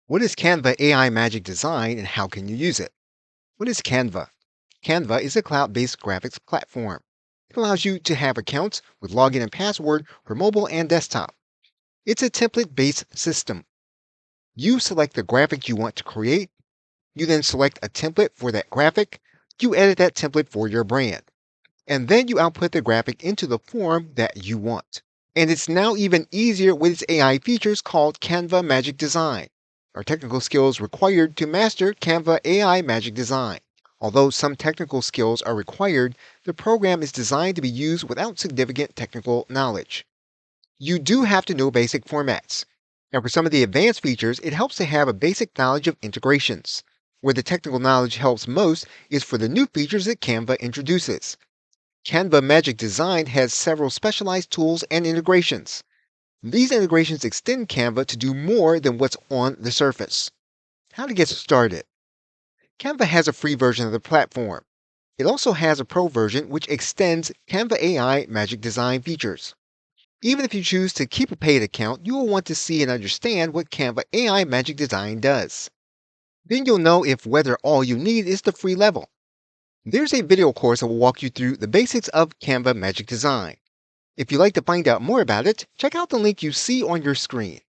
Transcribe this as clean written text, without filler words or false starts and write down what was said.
What is Canva AI Magic Design and how can you use it? What is Canva? Canva is a cloud-based graphics platform. It allows you to have accounts with login and password for mobile and desktop. It's a template-based system. You select the graphic you want to create. You then select a template for that graphic. You edit that template for your brand. And then you output the graphic into the form that you want. And it's now even easier with its AI features called Canva Magic Design. Are technical skills required to master Canva AI Magic Design? Although some technical skills are required, the program is designed to be used without significant technical knowledge. You do have to know basic formats. And for some of the advanced features, it helps to have a basic knowledge of integrations. Where the technical knowledge helps most is for the new features that Canva introduces. Canva Magic Design has several specialized tools and integrations. These integrations extend Canva to do more than what's on the surface. How to get started? Canva has a free version of the platform. It also has a pro version which extends Canva AI Magic Design features. Even if you choose to keep a paid account, you will want to see and understand what Canva AI Magic Design does. Then you'll know if whether all you need is the free level. There's a video course that will walk you through the basics of Canva Magic Design. If you'd like to find out more about it, check out the link you see on your screen.